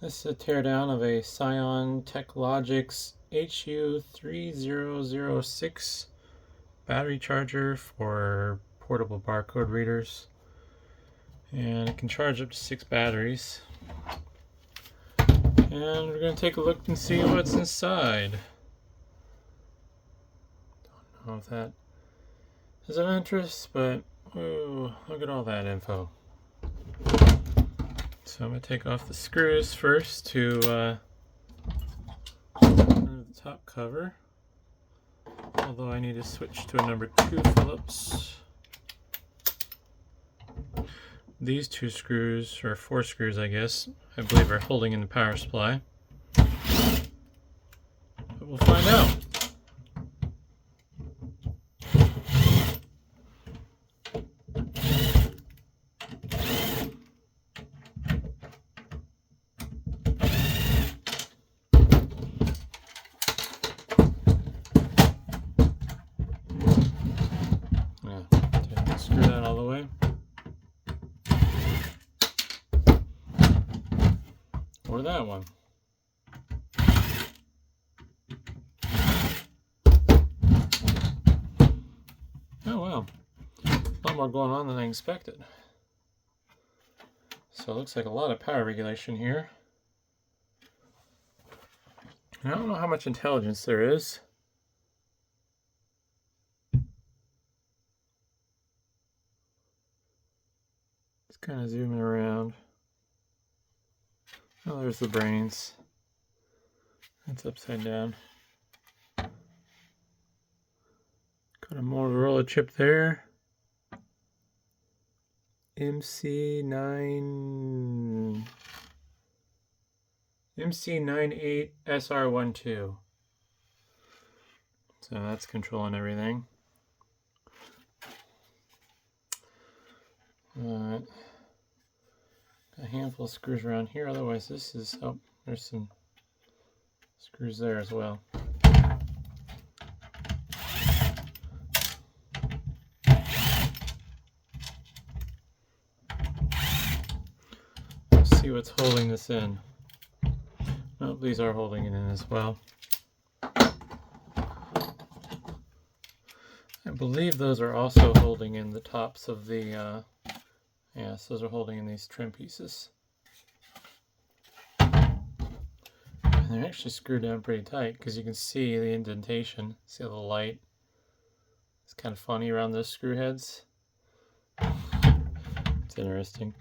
This is a teardown of a Psion Teklogix HU3006 battery charger for portable barcode readers. And it can charge up to 6 batteries. And we're going to take a look and see what's inside. Don't know if that is of interest, but oh, look at all that info. So I'm going to take off the screws first to remove the top cover. Although I need to switch to a number 2 Phillips. These 2 screws, or 4 screws I guess, I believe are holding in the power supply. But we'll find out. Screw that all the way. Or that one. Oh wow. A lot more going on than I expected. So it looks like a lot of power regulation here. And I don't know how much intelligence there is. Just kind of zooming around. Oh, there's the brains. That's upside down. Got a Motorola chip there. MC98 SR12. So that's controlling everything. A handful of screws around here, otherwise this is, oh, there's some screws there as well. Let's see what's holding this in. Oh, these are holding it in as well. I believe those are also holding in the tops of the, yes, those are holding in these trim pieces. And they're actually screwed down pretty tight because you can see the indentation. See the light? It's kind of funny around those screw heads. It's interesting.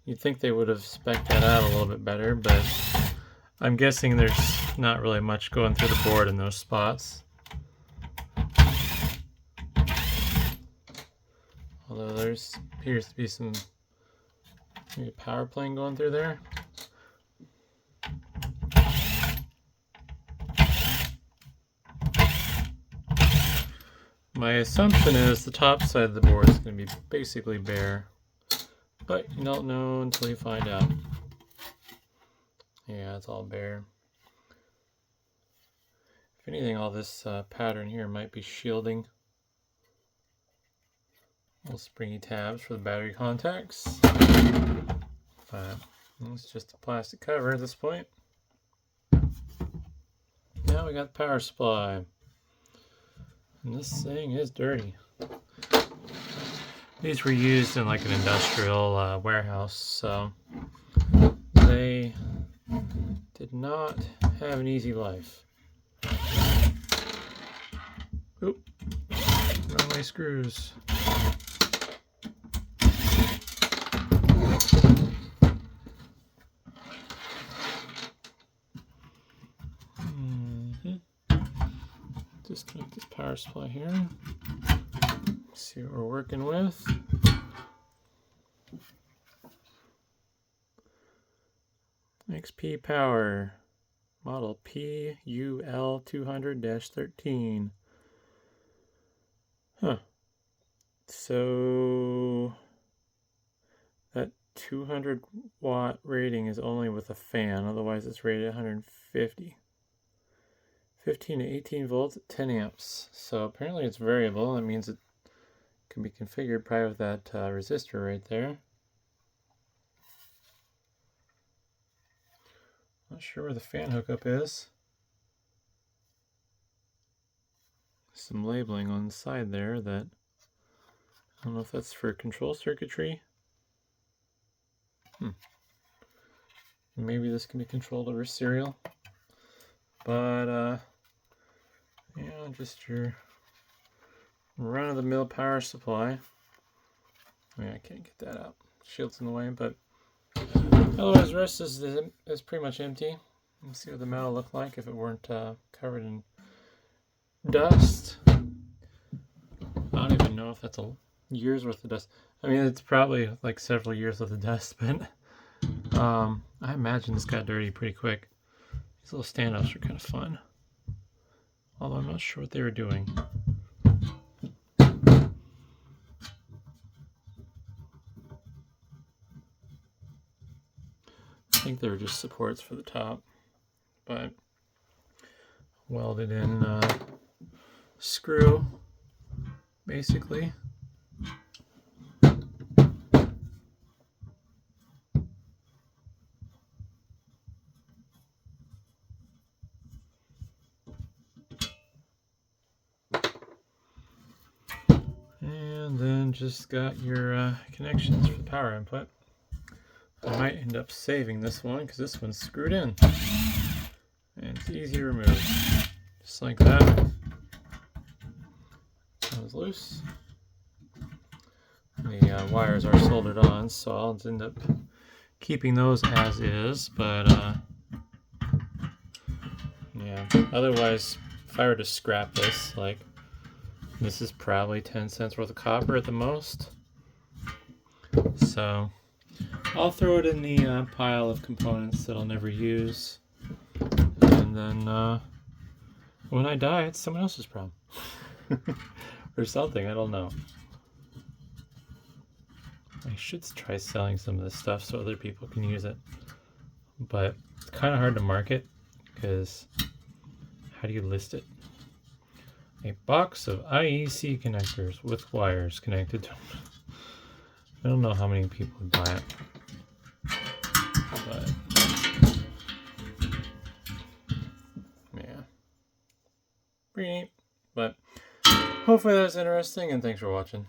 You'd think they would have spec'd that out a little bit better, but I'm guessing there's not really much going through the board in those spots. Although there appears to be some maybe power playing going through there. My assumption is the top side of the board is going to be basically bare, but you don't know until you find out. Yeah, it's all bare. If anything, all this pattern here might be shielding. Little springy tabs for the battery contacts. But it's just a plastic cover at this point. Now we got the power supply. And this thing is dirty. These were used in like an industrial warehouse, so they did not have an easy life. Oop, wrong way screws. Disconnect this power supply here. See what we're working with. XP Power, model PUL200-13. Huh. So that 200 watt rating is only with a fan, otherwise it's rated 150. 15 to 18 volts at 10 amps. So apparently it's variable. That means it can be configured probably with that resistor right there. Not sure where the fan hookup is. Some labeling on the side there that I don't know if that's for control circuitry. Maybe this can be controlled over serial. But yeah, just your run-of-the-mill power supply. Yeah, I can't get that out. Shield's in the way, but otherwise the rest is pretty much empty. Let's see what the metal looked like if it weren't covered in dust. I don't even know if that's a year's worth of dust. I mean, it's probably like several years worth of dust, but I imagine this got dirty pretty quick. These little standoffs are kind of fun, although I'm not sure what they were doing. I think they were just supports for the top, but welded in screw, basically. And then just got your connections for the power input. I might end up saving this one because this one's screwed in. And it's easy to remove. Just like that. That was loose. The wires are soldered on, so I'll end up keeping those as is, but yeah, otherwise if I were to scrap this, like, this is probably 10 cents worth of copper at the most, so I'll throw it in the pile of components that I'll never use, and then when I die it's someone else's problem. Or something, I don't know. I should try selling some of this stuff so other people can use it, but it's kind of hard to market because how do you list it? A box of IEC connectors with wires connected to them. I don't know how many people would buy it, but yeah, pretty neat. But hopefully that's interesting, and thanks for watching.